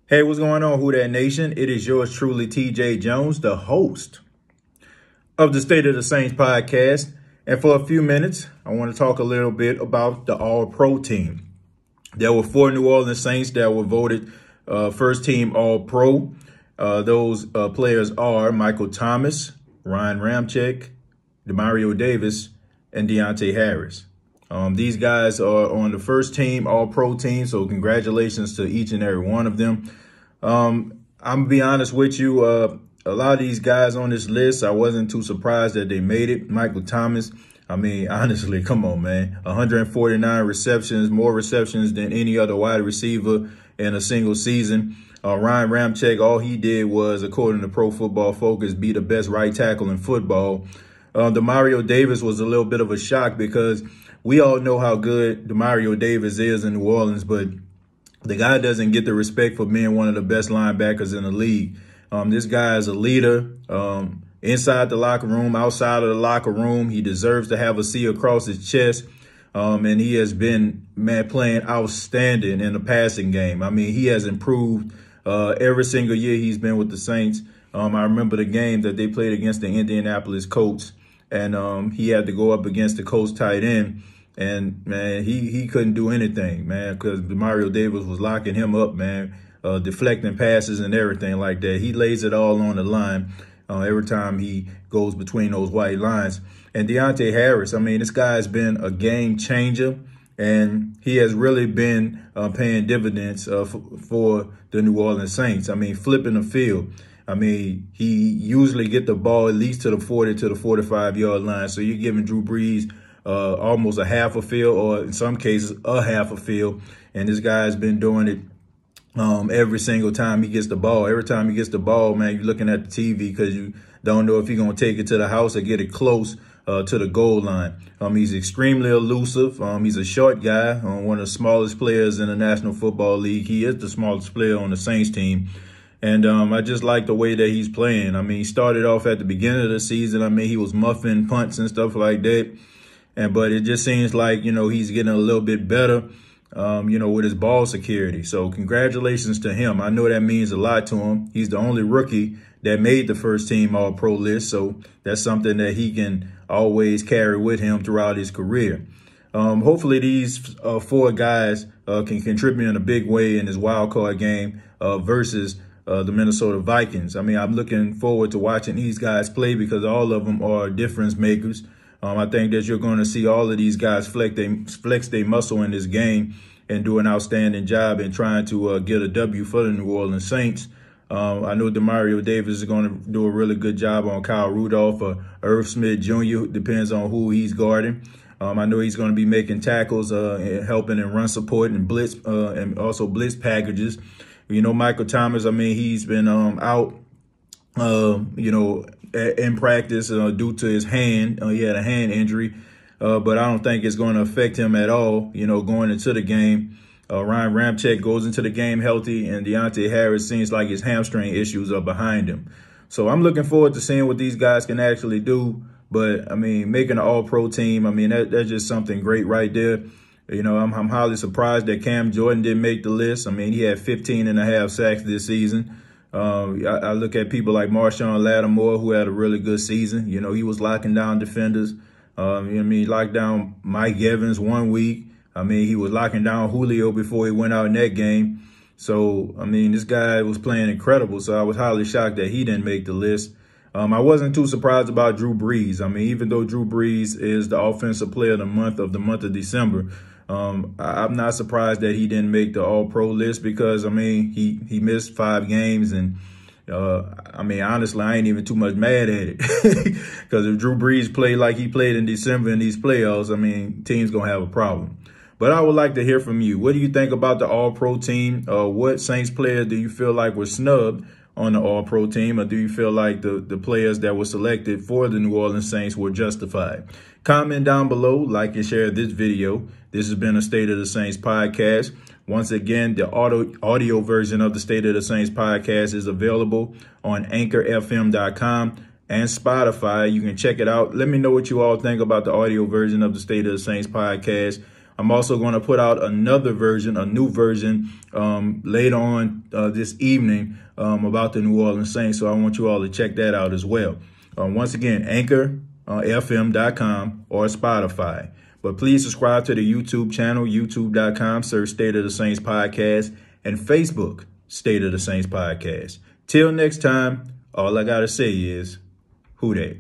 Hey, what's going on, Who Dat Nation? It is yours truly, TJ Jones, the host of the State of the Saints podcast. And for a few minutes, I want to talk a little bit about the All-Pro team. There were 4 New Orleans Saints that were voted first team All-Pro. Those players are Michael Thomas, Ryan Ramczyk, Demario Davis, and Deontay Harris. These guys are on the first team All-Pro team, so congratulations to each and every one of them. I'm going to be honest with you, a lot of these guys on this list, I wasn't too surprised that they made it. Michael Thomas, I mean, honestly, come on, man. 149 receptions, more receptions than any other wide receiver in a single season. Ryan Ramczyk, all he did was, according to Pro Football Focus, be the best right tackle in football. Demario Davis was a little bit of a shock because we all know how good Demario Davis is in New Orleans, but the guy doesn't get the respect for being one of the best linebackers in the league. This guy is a leader inside the locker room, outside of the locker room. He deserves to have a C across his chest. And he has been, man, playing outstanding in the passing game. I mean, he has improved every single year he's been with the Saints. I remember the game that they played against the Indianapolis Colts, and he had to go up against the Colts tight end. And, man, he couldn't do anything, man, because Demario Davis was locking him up, man, deflecting passes and everything like that. He lays it all on the line every time he goes between those white lines. And Deontay Harris, I mean, this guy has been a game changer, and he has really been paying dividends for the New Orleans Saints. I mean, flipping the field. I mean, he usually get the ball at least to the 40 to the 45-yard line. So you're giving Drew Brees almost a half a field, or in some cases a half a field. And this guy has been doing it every single time he gets the ball. Every time he gets the ball, man, you're looking at the TV because you don't know if he's going to take it to the house or get it close to the goal line. He's extremely elusive. He's a short guy, one of the smallest players in the National Football League. He is the smallest player on the Saints team. And I just like the way that he's playing. I mean, he started off at the beginning of the season. I mean, he was muffing punts and stuff like that. But it just seems like, you know, he's getting a little bit better, you know, with his ball security. So congratulations to him. I know that means a lot to him. He's the only rookie that made the first team All-Pro list. So that's something that he can always carry with him throughout his career. Hopefully these 4 guys can contribute in a big way in this wild card game versus the Minnesota Vikings. I mean, I'm looking forward to watching these guys play because all of them are difference makers. I think that you're going to see all of these guys flex their muscle in this game and do an outstanding job in trying to get a W for the New Orleans Saints. I know Demario Davis is going to do a really good job on Kyle Rudolph or Irv Smith Jr. Depends on who he's guarding. I know he's going to be making tackles, helping in run support and blitz, and also blitz packages. You know, Michael Thomas, I mean, he's been out, you know, in practice due to his hand. He had a hand injury, but I don't think it's going to affect him at all, you know, going into the game. Ryan Ramczyk goes into the game healthy, and Deontay Harris seems like his hamstring issues are behind him. So I'm looking forward to seeing what these guys can actually do. But, I mean, making an All-Pro team, I mean, that's just something great right there. You know, I'm highly surprised that Cam Jordan didn't make the list. I mean, he had 15.5 sacks this season. I look at people like Marshawn Lattimore, who had a really good season. You know, he was locking down defenders. You know what I mean, he locked down Mike Evans one week. I mean, he was locking down Julio before he went out in that game. So, I mean, this guy was playing incredible. So I was highly shocked that he didn't make the list. I wasn't too surprised about Drew Brees. I mean, even though Drew Brees is the offensive player of the month of December, I'm not surprised that he didn't make the All-Pro list because, I mean, he missed 5 games. And, I mean, honestly, I ain't even too much mad at it because if Drew Brees played like he played in December in these playoffs, I mean, team's going to have a problem. But I would like to hear from you. What do you think about the All-Pro team? What Saints players do you feel like were snubbed on the All-Pro team, or do you feel like the players that were selected for the New Orleans Saints were justified? Comment down below, like and share this video. This has been a State of the Saints podcast. Once again, the audio version of the State of the Saints podcast is available on anchorfm.com and Spotify. You can check it out. Let me know what you all think about the audio version of the State of the Saints podcast I'm also going to put out a new version later on this evening about the New Orleans Saints. So I want you all to check that out as well. Once again, anchor.fm.com or Spotify. But please subscribe to the YouTube channel, youtube.com, search State of the Saints Podcast, and Facebook, State of the Saints Podcast. Till next time, all I got to say is, who dat?